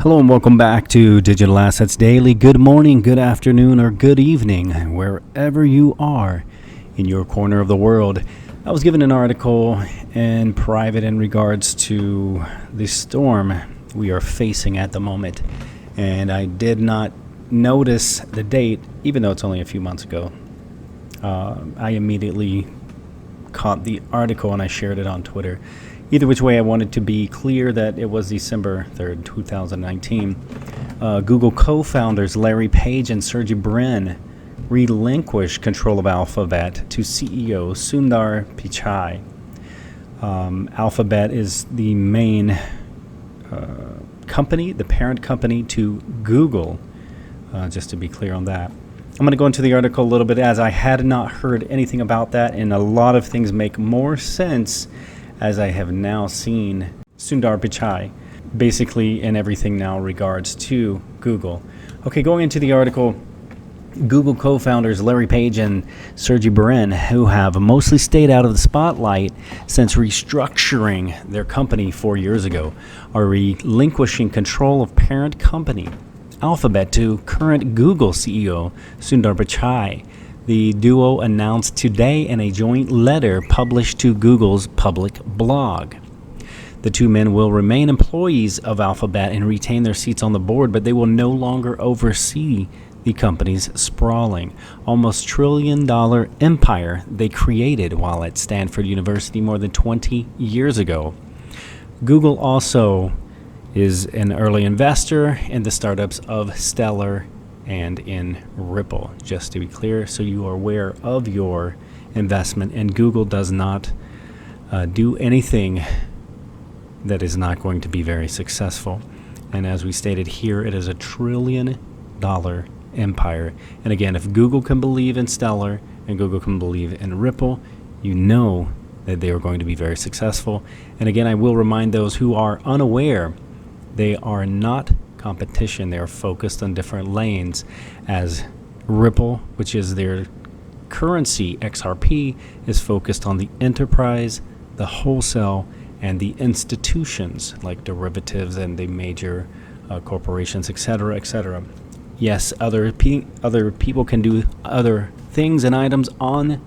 Hello and welcome back to Digital Assets Daily. Good morning, good afternoon, or good evening, wherever you are in your corner of the world. I was given an article in private in regards to the storm we are facing at the moment, and I did not notice the date, even though it's only a few months ago. I immediately caught the article and I shared it on Twitter. Either which way, I wanted to be clear that it was December 3rd, 2019. Google co-founders Larry Page and Sergey Brin relinquished control of Alphabet to CEO Sundar Pichai. Alphabet is the main company, the parent company to Google, just to be clear on that. I'm going to go into the article a little bit as I had not heard anything about that, and a lot of things make more sense as I have now seen Sundar Pichai basically in everything now regards to Google. Okay, going into the article, Google co-founders Larry Page and Sergey Brin, who have mostly stayed out of the spotlight since restructuring their company 4 years ago, are relinquishing control of parent company Alphabet to current Google CEO Sundar Pichai. The duo announced today in a joint letter published to Google's public blog. The two men will remain employees of Alphabet and retain their seats on the board, but they will no longer oversee the company's sprawling, almost trillion-dollar empire they created while at Stanford University more than 20 years ago. Google also is an early investor in the startups of Stellar and in Ripple, just to be clear, so you are aware of your investment. And Google does not do anything that is not going to be very successful. And as we stated here, it is a $1 trillion empire. And again, if Google can believe in Stellar and Google can believe in Ripple, you know that they are going to be very successful. And again, I will remind those who are unaware, they are not competition. They are focused on different lanes, as Ripple, which is their currency, XRP, is focused on the enterprise, the wholesale, and the institutions like derivatives and the major corporations, etc., etc. Yes, other people can do other things and items on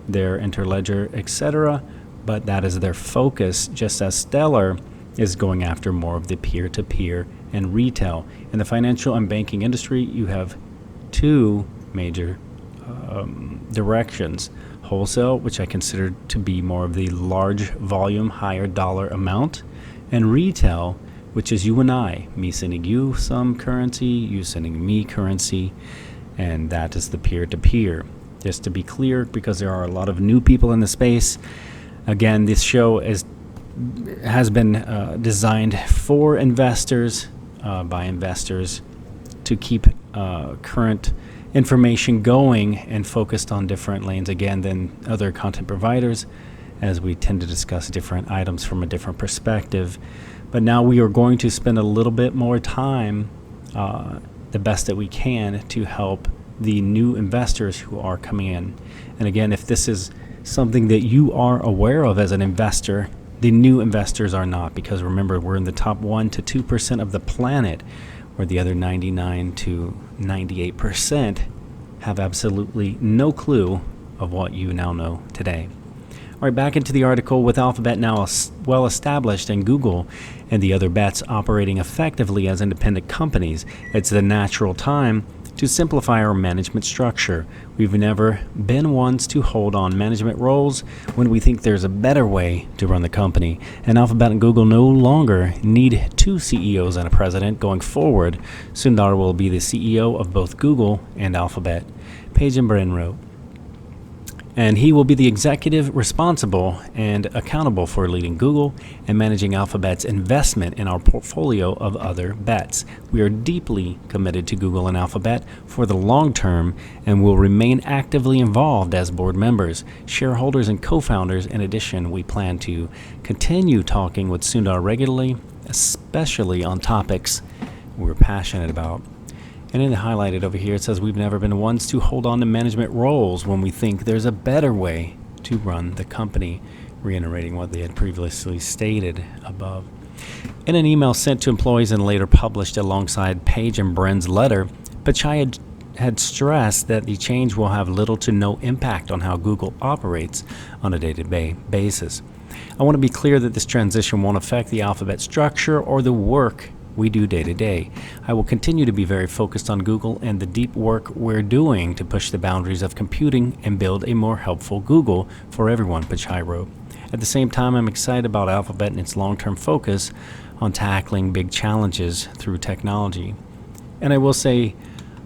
their interledger, etc., but that is their focus, just as Stellar is going after more of the peer-to-peer and retail. In the financial and banking industry, you have two major directions. Wholesale, which I consider to be more of the large volume, higher dollar amount, and retail, which is you and I, me sending you some currency, you sending me currency, and that is the peer-to-peer. Just to be clear, because there are a lot of new people in the space, again, this show has been designed for investors, by investors, to keep current information going and focused on different lanes, again, than other content providers, as we tend to discuss different items from a different perspective. But now we are going to spend a little bit more time, the best that we can, to help the new investors who are coming in. And again, if this is something that you are aware of as an investor, the new investors are not, because remember, we're in the top 1% to 2% of the planet, where the other 99 to 98% have absolutely no clue of what you now know today. All right, back into the article. With Alphabet now well established and Google and the other bets operating effectively as independent companies, it's the natural time to simplify our management structure. We've never been ones to hold on management roles when we think there's a better way to run the company. And Alphabet and Google no longer need two CEOs and a president going forward. Sundar will be the CEO of both Google and Alphabet, Page and Brin wrote. And he will be the executive responsible and accountable for leading Google and managing Alphabet's investment in our portfolio of other bets. We are deeply committed to Google and Alphabet for the long term and will remain actively involved as board members, shareholders, and co-founders. In addition, we plan to continue talking with Sundar regularly, especially on topics we're passionate about. And in the highlighted over here, it says we've never been ones to hold on to management roles when we think there's a better way to run the company, reiterating what they had previously stated above. In an email sent to employees and later published alongside Page and Bren's letter, Pichai had stressed that the change will have little to no impact on how Google operates on a day-to-day basis. I want to be clear that this transition won't affect the Alphabet structure or the work we do day to day. I will continue to be very focused on Google and the deep work we're doing to push the boundaries of computing and build a more helpful Google for everyone, Pichai wrote. At the same time, I'm excited about Alphabet and its long-term focus on tackling big challenges through technology. And I will say,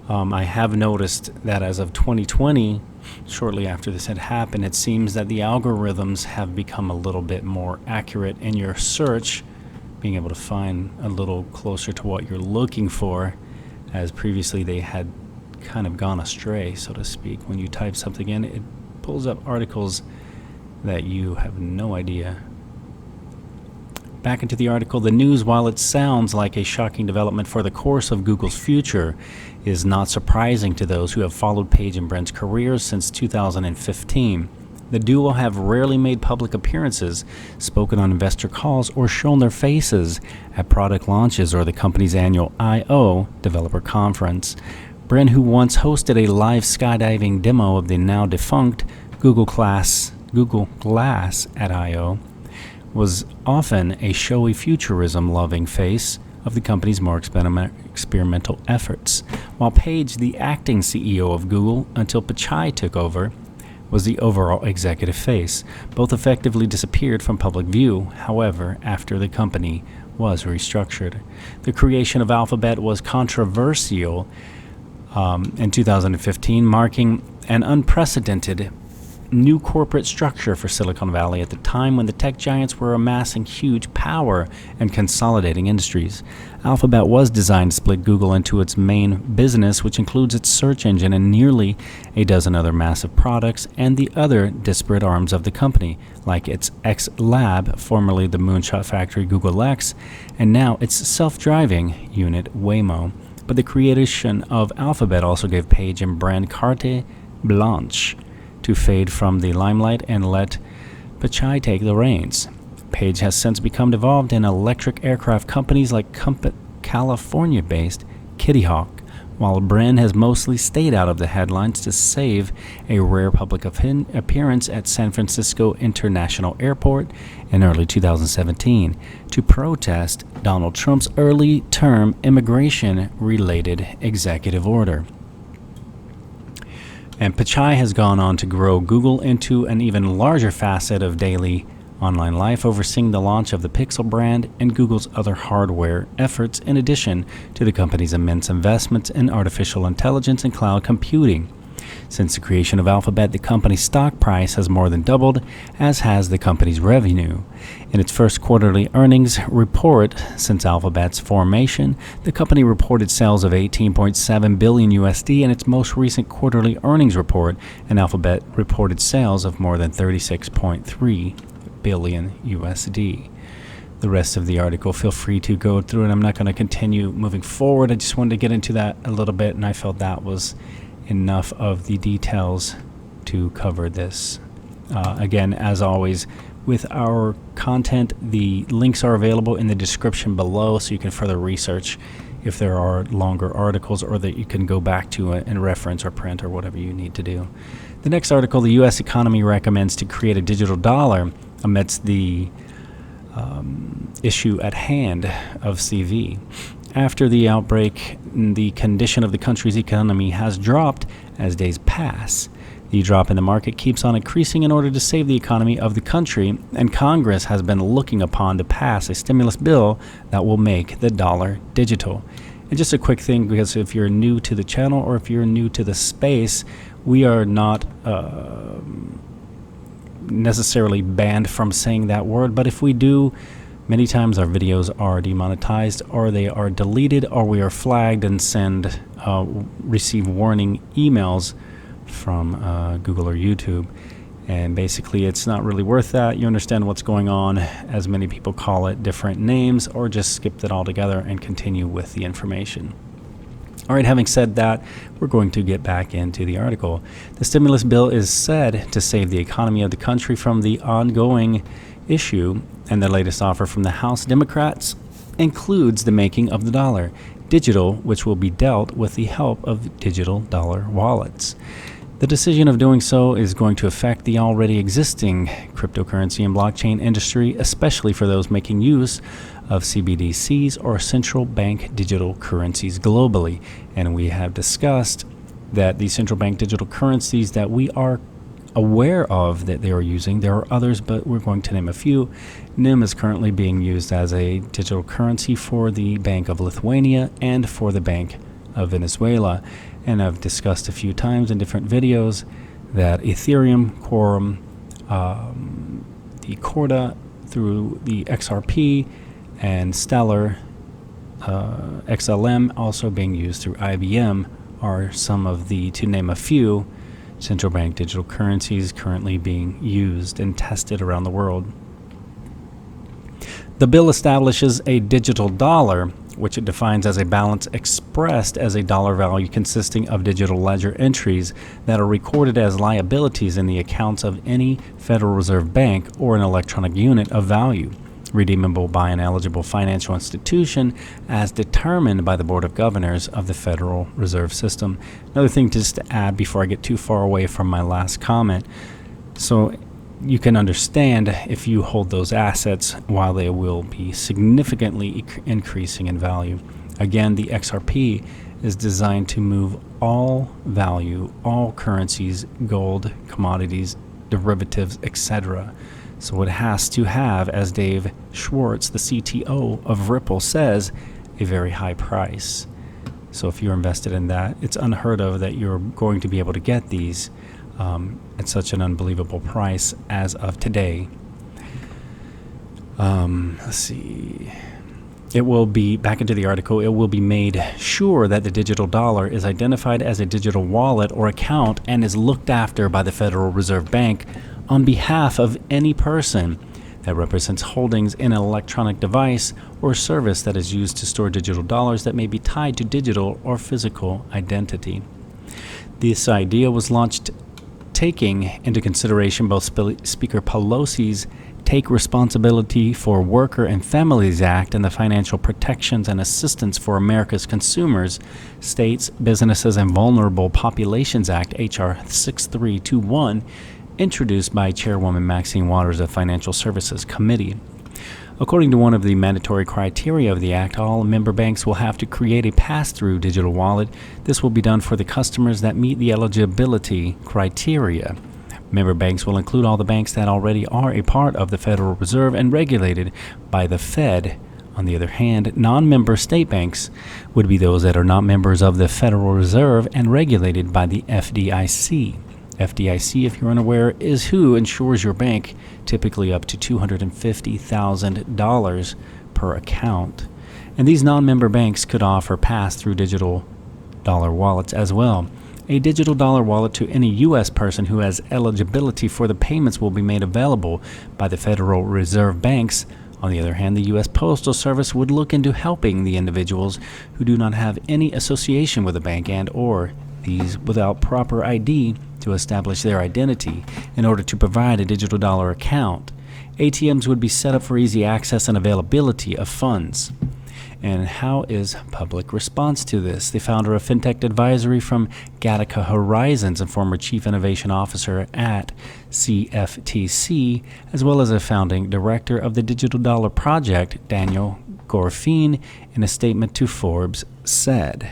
I have noticed that as of 2020, shortly after this had happened, it seems that the algorithms have become a little bit more accurate in your search, being able to find a little closer to what you're looking for, as previously they had kind of gone astray, so to speak. When you type something in, it pulls up articles that you have no idea. Back into the article, the news, while it sounds like a shocking development for the course of Google's future, is not surprising to those who have followed Page and Brent's careers since 2015. The duo have rarely made public appearances, spoken on investor calls, or shown their faces at product launches or the company's annual I/O developer conference. Brent, who once hosted a live skydiving demo of the now defunct Google Glass at I/O, was often a showy futurism-loving face of the company's more experimental efforts, while Page, the acting CEO of Google until Pichai took over, was the overall executive face. Both effectively disappeared from public view, however, after the company was restructured. The creation of Alphabet was controversial in 2015, marking an unprecedented new corporate structure for Silicon Valley at the time when the tech giants were amassing huge power and consolidating industries. Alphabet was designed to split Google into its main business, which includes its search engine and nearly a dozen other massive products, and the other disparate arms of the company, like its X Lab, formerly the Moonshot Factory Google X, and now its self-driving unit Waymo. But the creation of Alphabet also gave Page and Brent carte blanche to fade from the limelight and let Pichai take the reins. Page has since become involved in electric aircraft companies like California-based Kitty Hawk, while Brent has mostly stayed out of the headlines to save a rare public appearance at San Francisco International Airport in early 2017 to protest Donald Trump's early-term immigration-related executive order. And Pichai has gone on to grow Google into an even larger facet of daily online life, overseeing the launch of the Pixel brand and Google's other hardware efforts, in addition to the company's immense investments in artificial intelligence and cloud computing. Since the creation of Alphabet, the company's stock price has more than doubled, as has the company's revenue. In its first quarterly earnings report since Alphabet's formation, the company reported sales of $18.7 billion USD. In its most recent quarterly earnings report, and Alphabet reported sales of more than $36.3 billion USD. The rest of the article, feel free to go through, and I'm not going to continue moving forward. I just wanted to get into that a little bit, and I felt that was enough of the details to cover this. Again, as always, with our content, the links are available in the description below, so you can further research if there are longer articles, or that you can go back to and reference or print or whatever you need to do. The next article, the U.S. economy recommends to create a digital dollar amidst the issue at hand of CV. After the outbreak, the condition of the country's economy has dropped as days pass. The drop in the market keeps on increasing in order to save the economy of the country, and Congress has been looking upon to pass a stimulus bill that will make the dollar digital. And just a quick thing, because if you're new to the channel or if you're new to the space, we are not necessarily banned from saying that word, but if we do, many times our videos are demonetized, or they are deleted, or we are flagged and receive warning emails from Google or YouTube. And basically, it's not really worth that. You understand what's going on, as many people call it different names, or just skip it altogether and continue with the information. All right, having said that, we're going to get back into the article. The stimulus bill is said to save the economy of the country from the ongoing issue, and the latest offer from the House Democrats includes the making of the dollar digital, which will be dealt with the help of digital dollar wallets. The decision of doing so is going to affect the already existing cryptocurrency and blockchain industry, especially for those making use of CBDCs or central bank digital currencies globally. And we have discussed that the central bank digital currencies that we are aware of that they are using, there are others, but we're going to name a few. NIM is currently being used as a digital currency for the Bank of Lithuania and for the Bank of Venezuela. And I've discussed a few times in different videos that Ethereum, Quorum, the Corda through the XRP, and Stellar, XLM also being used through IBM are some of the, to name a few, central bank digital currencies currently being used and tested around the world. The bill establishes a digital dollar, which it defines as a balance expressed as a dollar value consisting of digital ledger entries that are recorded as liabilities in the accounts of any Federal Reserve Bank or an electronic unit of value, redeemable by an eligible financial institution as determined by the Board of Governors of the Federal Reserve System. Another thing just to add before I get too far away from my last comment. So you can understand if you hold those assets while they will be significantly increasing in value. Again, the XRP is designed to move all value, all currencies, gold, commodities, derivatives, etc. So it has to have, as Dave Schwartz, the CTO of Ripple, says, a very high price. So if you're invested in that, it's unheard of that you're going to be able to get these at such an unbelievable price as of today. Let's see. It will be, back into the article, it will be made sure that the digital dollar is identified as a digital wallet or account and is looked after by the Federal Reserve Bank on behalf of any person that represents holdings in an electronic device or service that is used to store digital dollars that may be tied to digital or physical identity. This idea was launched taking into consideration both Speaker Pelosi's Take Responsibility for Worker and Families Act and the Financial Protections and Assistance for America's Consumers, States, Businesses, and Vulnerable Populations Act, H.R. 6321, introduced by Chairwoman Maxine Waters of Financial Services Committee. According to one of the mandatory criteria of the Act, all member banks will have to create a pass-through digital wallet. This will be done for the customers that meet the eligibility criteria. Member banks will include all the banks that already are a part of the Federal Reserve and regulated by the Fed. On the other hand, non-member state banks would be those that are not members of the Federal Reserve and regulated by the FDIC. FDIC, if you're unaware, is who insures your bank, typically up to $250,000 per account. And these non-member banks could offer pass-through digital dollar wallets as well. A digital dollar wallet to any U.S. person who has eligibility for the payments will be made available by the Federal Reserve banks. On the other hand, the U.S. Postal Service would look into helping the individuals who do not have any association with a bank and or these without proper ID to establish their identity in order to provide a digital dollar account. ATMs would be set up for easy access and availability of funds. And how is public response to this? The founder of FinTech Advisory from Gattaca Horizons and former Chief Innovation Officer at CFTC, as well as a founding director of the Digital Dollar Project, Daniel Gorfin, in a statement to Forbes, said,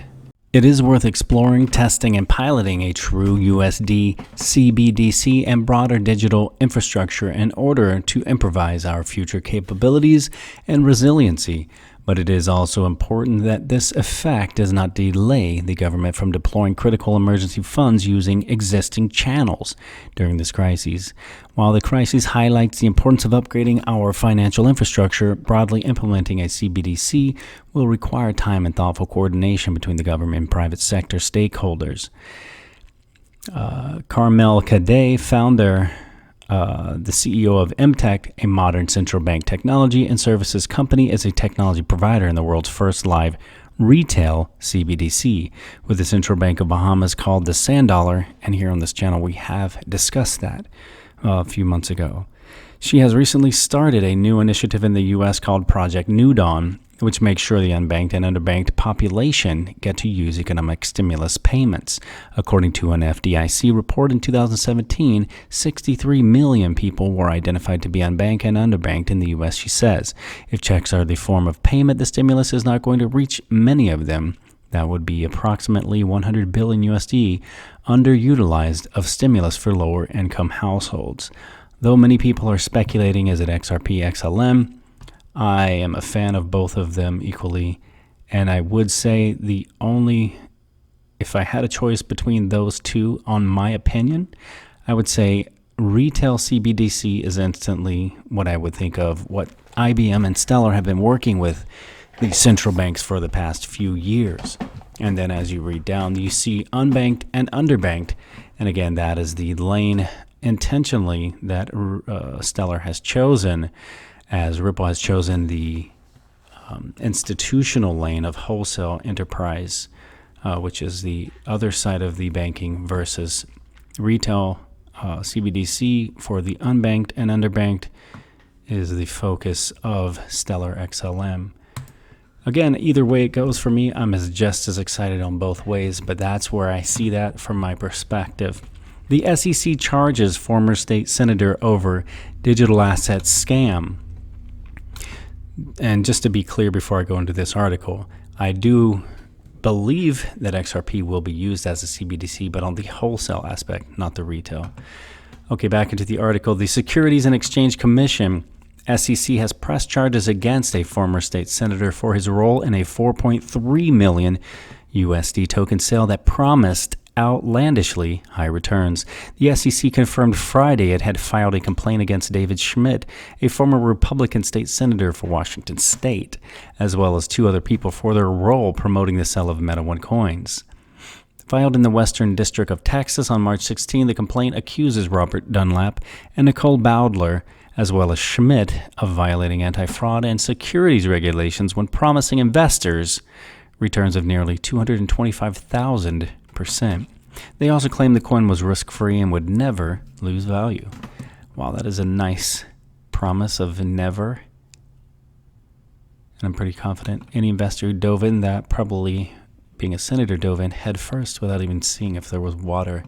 "It is worth exploring, testing, and piloting a true USD CBDC and broader digital infrastructure in order to improvise our future capabilities and resiliency. But it is also important that this effect does not delay the government from deploying critical emergency funds using existing channels during this crisis. While the crisis highlights the importance of upgrading our financial infrastructure, broadly implementing a CBDC will require time and thoughtful coordination between the government and private sector stakeholders." Carmel Cadet, founder, the CEO of MTech, a modern central bank technology and services company, is a technology provider in the world's first live retail CBDC, with the Central Bank of Bahamas called the Sand Dollar, and here on this channel we have discussed that a few months ago. She has recently started a new initiative in the U.S. called Project New Dawn, which makes sure the unbanked and underbanked population get to use economic stimulus payments. According to an FDIC report in 2017, 63 million people were identified to be unbanked and underbanked in the U.S., she says. If checks are the form of payment, the stimulus is not going to reach many of them. That would be approximately 100 billion USD underutilized of stimulus for lower income households. Though many people are speculating, is it XRP, XLM? I am a fan of both of them equally, and I would say if I had a choice between those two, on my opinion, I would say retail CBDC is instantly what I would think of what IBM and Stellar have been working with the central banks for the past few years. And then as you read down, you see unbanked and underbanked, and again, that is the lane intentionally that Stellar has chosen, as Ripple has chosen the institutional lane of wholesale enterprise, which is the other side of the banking, versus retail CBDC for the unbanked and underbanked is the focus of Stellar XLM. Again, either way it goes for me, I'm just as excited on both ways, but that's where I see that from my perspective. The SEC charges former state senator over digital assets scam. And just to be clear before I go into this article, I do believe that XRP will be used as a CBDC, but on the wholesale aspect, not the retail. Okay, back into the article. The Securities and Exchange Commission, SEC, has pressed charges against a former state senator for his role in a 4.3 million USD token sale that promised outlandishly high returns. The SEC confirmed Friday it had filed a complaint against David Schmidt, a former Republican state senator for Washington State, as well as two other people for their role promoting the sale of Metaone coins. Filed in the Western District of Texas on March 16, the complaint accuses Robert Dunlap and Nicole Bowdler, as well as Schmidt, of violating anti-fraud and securities regulations when promising investors returns of nearly 225,000%. They also claim the coin was risk-free and would never lose value. Wow, that is a nice promise of never. And I'm pretty confident any investor who dove in that, probably being a senator, dove in head first without even seeing if there was water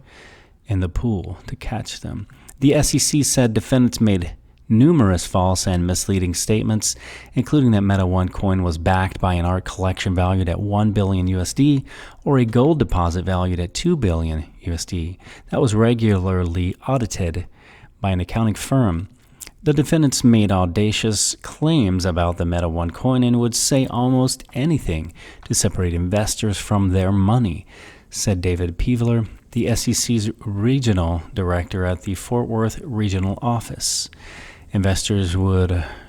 in the pool to catch them. The SEC said defendants made numerous false and misleading statements, including that Metaone Coin was backed by an art collection valued at 1 billion USD or a gold deposit valued at 2 billion USD that was regularly audited by an accounting firm. The defendants made audacious claims about the Metaone Coin and would say almost anything to separate investors from their money, said David Peveler, the SEC's regional director at the Fort Worth Regional Office. Investors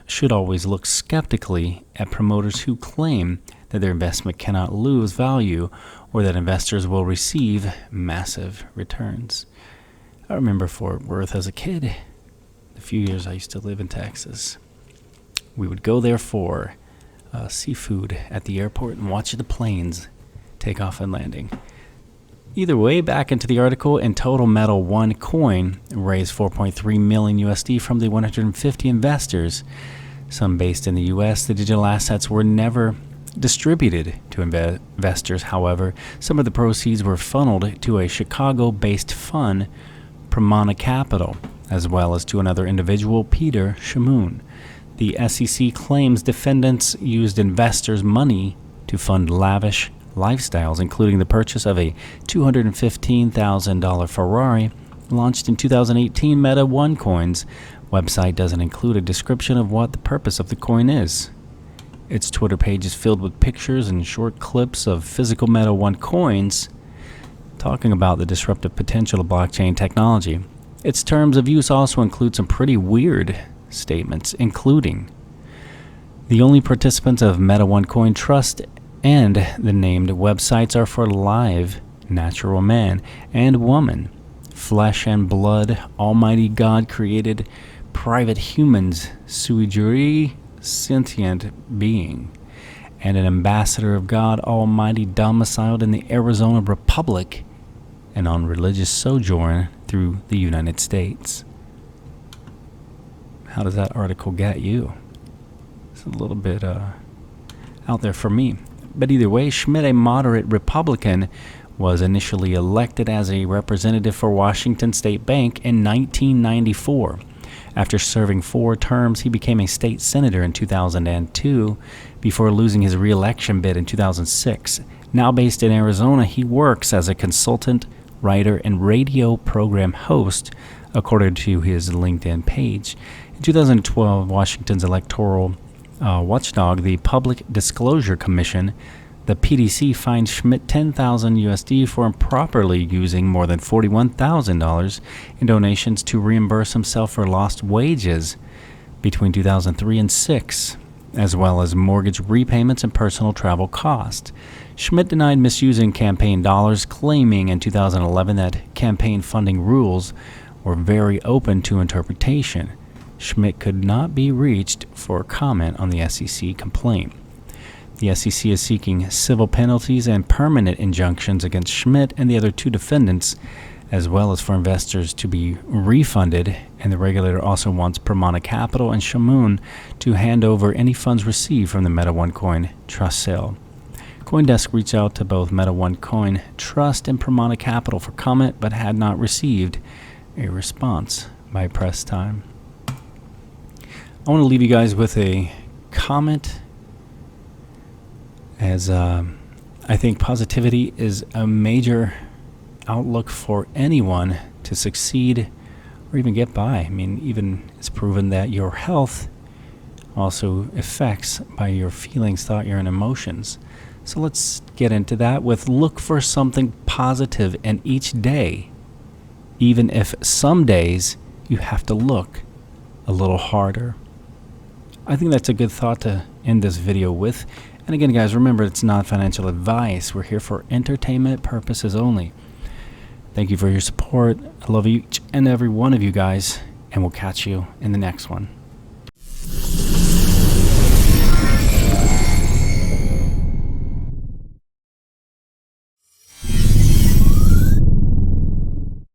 should always look skeptically at promoters who claim that their investment cannot lose value or that investors will receive massive returns. I remember Fort Worth as a kid. The few years I used to live in Texas. We would go there for seafood at the airport and watch the planes take off and landing. Either way, back into the article. In total, Metaone Coin raised 4.3 million USD from the 150 investors, some based in the U.S. The digital assets were never distributed to investors. However, some of the proceeds were funneled to a Chicago-based fund, Pramana Capital, as well as to another individual, Peter Shamoon. The SEC claims defendants used investors' money to fund lavish lifestyles, including the purchase of a $215,000 Ferrari launched in 2018. Metaone Coin's website doesn't include a description of what the purpose of the coin is. Its Twitter page is filled with pictures and short clips of physical Metaone coins talking about the disruptive potential of blockchain technology. Its terms of use also include some pretty weird statements, including the only participants of Metaone Coin Trust and the named websites are for live, natural man and woman, flesh and blood, Almighty God created private humans, sui juris, sentient being, and an ambassador of God Almighty domiciled in the Arizona Republic and on religious sojourn through the United States. How does that article get you? It's a little bit out there for me. But either way, Schmidt, a moderate Republican, was initially elected as a representative for Washington State Bank in 1994. After serving 4 terms, he became a state senator in 2002 before losing his re-election bid in 2006. Now based in Arizona, he works as a consultant, writer, and radio program host, according to his LinkedIn page. In 2012, Washington's electoral watchdog, the Public Disclosure Commission, the PDC, fined Schmidt $10,000 USD for improperly using more than $41,000 in donations to reimburse himself for lost wages between 2003 and 2006, as well as mortgage repayments and personal travel costs. Schmidt denied misusing campaign dollars, claiming in 2011 that campaign funding rules were very open to interpretation. Schmidt could not be reached for comment on the SEC complaint. The SEC is seeking civil penalties and permanent injunctions against Schmidt and the other 2 defendants, as well as for investors to be refunded, and the regulator also wants Pramana Capital and Shamoon to hand over any funds received from the Metaone Coin trust sale. CoinDesk reached out to both Metaone Coin Trust and Pramana Capital for comment, but had not received a response by press time. I want to leave you guys with a comment, as I think positivity is a major outlook for anyone to succeed or even get by. I mean, even it's proven that your health also affects by your feelings, thought, and emotions. So let's get into that with look for something positive in each day, even if some days you have to look a little harder. I think that's a good thought to end this video with. And again, guys, remember, it's not financial advice. We're here for entertainment purposes only. Thank you for your support. I love each and every one of you guys, and we'll catch you in the next one.